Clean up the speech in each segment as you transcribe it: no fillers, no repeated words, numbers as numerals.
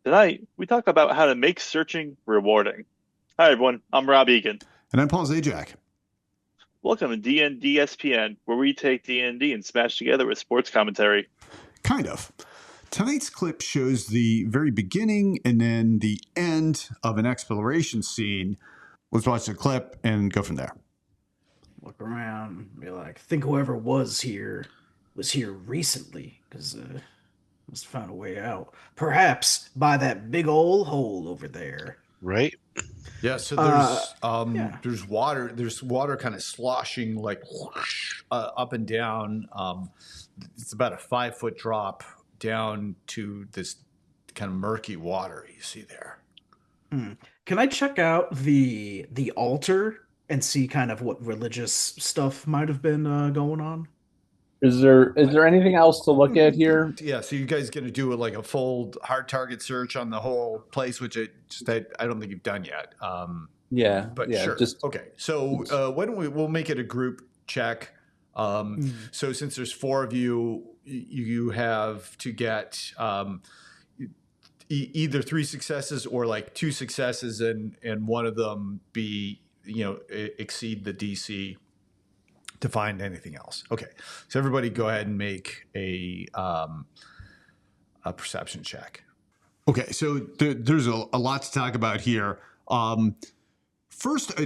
Tonight, we talk about how to make searching rewarding. Hi, everyone. I'm Rob Egan. And I'm Paul Zajac. Welcome to D&D SPN, where we take D&D and smash together with sports commentary. Kind of. Tonight's clip shows the very beginning and then the end of an exploration scene. Let's watch the clip and go from there. Look around, be like, think whoever was here recently, because must have found a way out. Perhaps by that big old hole over there. Right? Yeah, so there's water. There's water kind of sloshing like whoosh, up and down. It's about a 5-foot drop down to this kind of murky water you see there. Can I check out the altar and see kind of what religious stuff might have been going on? Is there anything else to look at here? Yeah, so you guys going to do like a full hard target search on the whole place, which I don't think you've done yet. But sure. Okay. So why don't we'll make it a group check. So since there's 4 of you, you have to get either 3 successes or like 2 successes, and one of them be exceed the DC to find anything else. Okay, so everybody go ahead and make a perception check. Okay, so there's a lot to talk about here. First,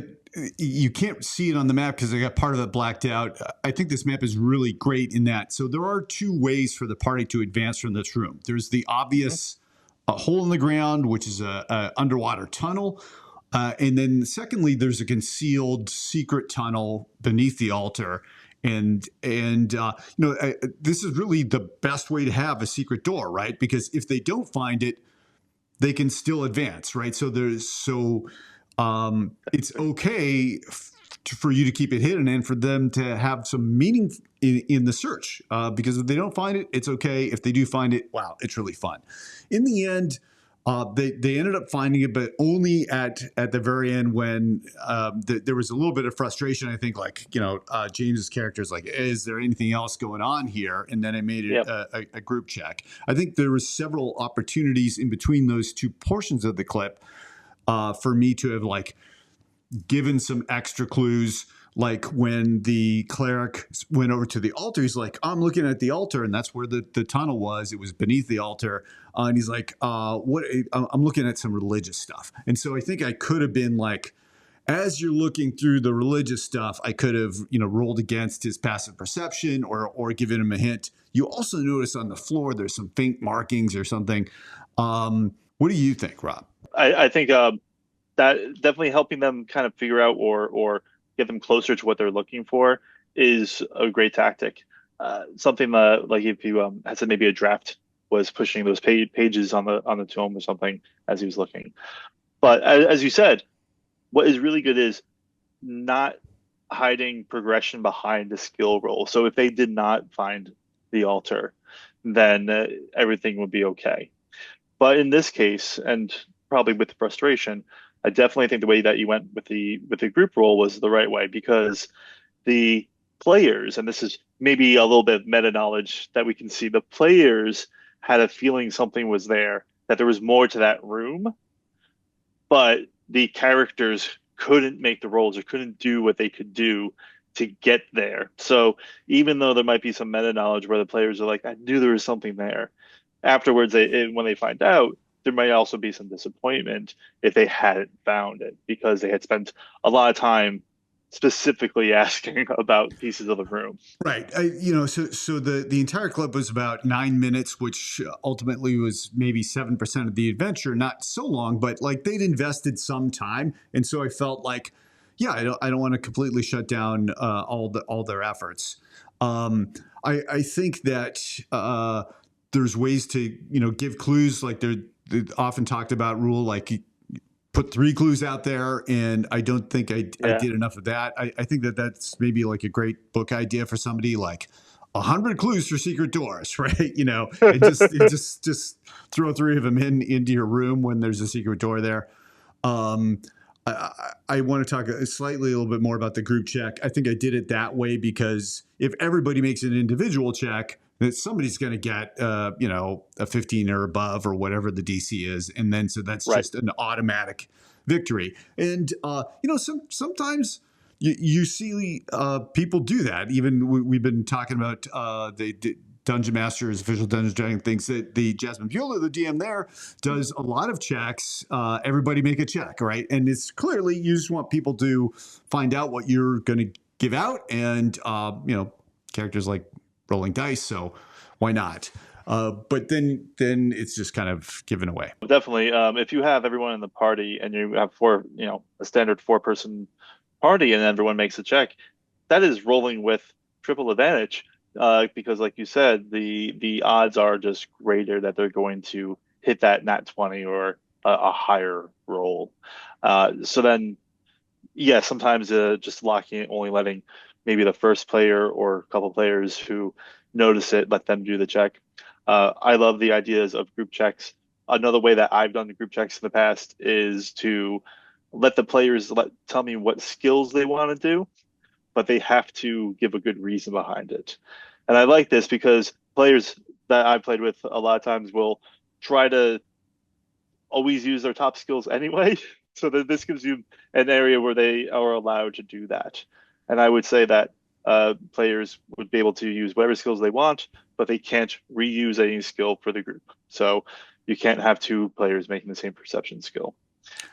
you can't see it on the map because I got part of it blacked out. I think this map is really great in that. So there are 2 ways for the party to advance from this room. There's the obvious hole in the ground, which is a underwater tunnel. And then secondly, there's a concealed secret tunnel beneath the altar. And this is really the best way to have a secret door, right? Because if they don't find it, they can still advance, right? So it's okay for you to keep it hidden and for them to have some meaning in the search. Because if they don't find it, it's okay. If they do find it, wow, it's really fun. In the end, they ended up finding it, but only at the very end when there was a little bit of frustration. I think, James's character is like, is there anything else going on here? And then I made it a group check. I think there was several opportunities in between those 2 portions of the clip for me to have given some extra clues. Like when the cleric went over to the altar, he's like, I'm looking at the altar, and that's where the tunnel was. It was beneath the altar. And he's like, what? I'm looking at some religious stuff. And so I think I could have been like, as you're looking through the religious stuff, I could have, rolled against his passive perception or given him a hint. You also notice on the floor, there's some faint markings or something. What do you think, Rob? I think that definitely helping them kind of figure out or get them closer to what they're looking for is a great tactic. Something like if you had said maybe a draft was pushing those pages on the tome or something as he was looking. But as you said, what is really good is not hiding progression behind the skill roll. So if they did not find the altar, then everything would be okay. But in this case, and probably with the frustration, I definitely think the way that you went with the group role was the right way, because the players, and this is maybe a little bit of meta knowledge that we can see, the players had a feeling something was there, that there was more to that room, but the characters couldn't make the rolls or couldn't do what they could do to get there. So even though there might be some meta knowledge where the players are like, I knew there was something there, afterwards, when they find out, there might also be some disappointment if they hadn't found it, because they had spent a lot of time specifically asking about pieces of the room. Right. So the entire clip was about 9 minutes, which ultimately was maybe 7% of the adventure. Not so long, but they'd invested some time, and so I felt like, yeah, I don't want to completely shut down all their efforts. I think that there's ways to give clues, like they often talked about rule, like you put 3 clues out there, and I don't think I did enough of that. I think that's maybe like a great book idea for somebody, like 100 clues for secret doors, right? And just throw 3 of them into your room when there's a secret door there. I want to talk a little bit more about the group check. I think I did it that way because if everybody makes an individual check, that somebody's going to get, a 15 or above or whatever the DC is. And then, so that's Right. just an automatic victory. And, sometimes you see people do that. Even we've been talking about the Dungeon Masters, official Dungeons Dragon, thinks that the Jasmine Bueller, the DM there, does a lot of checks. Everybody make a check, right? And it's clearly you just want people to find out what you're going to give out. And, characters like rolling dice, so why not? But then it's just kind of given away. Definitely. If you have everyone in the party and you have a standard 4-person party and everyone makes a check, that is rolling with triple advantage. Because like you said, the odds are just greater that they're going to hit that nat 20 or a higher roll. So then, yeah, sometimes just locking it, only letting maybe the first player or a couple players who notice it, let them do the check. I love the ideas of group checks. Another way that I've done the group checks in the past is to let the players tell me what skills they want to do, but they have to give a good reason behind it. And I like this because players that I've played with a lot of times will try to always use their top skills anyway. So that this gives you an area where they are allowed to do that. And I would say that players would be able to use whatever skills they want, but they can't reuse any skill for the group. So you can't have 2 players making the same perception skill.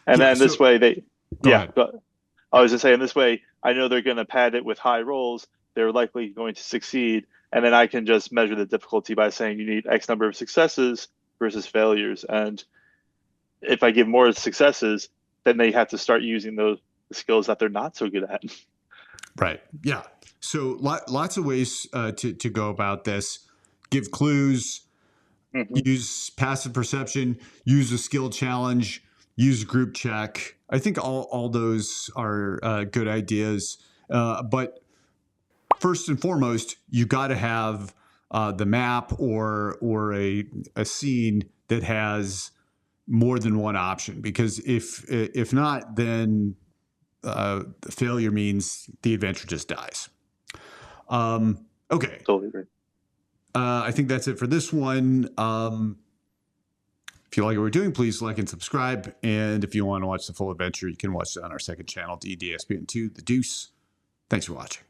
And then this way I was just saying this way, I know they're going to pad it with high rolls. They're likely going to succeed. And then I can just measure the difficulty by saying you need X number of successes versus failures. And if I give more successes, then they have to start using those skills that they're not so good at. Right. Yeah. So lots of ways to go about this. Give clues, use passive perception, use a skill challenge, use group check. I think all those are good ideas. But first and foremost, you got to have the map or a scene that has more than one option, because if not, then failure means the adventure just dies. Okay. Totally agree. I think that's it for this one. If you like what we're doing, please like and subscribe. And if you want to watch the full adventure, you can watch it on our second channel, DDSPN2, The Deuce. Thanks for watching.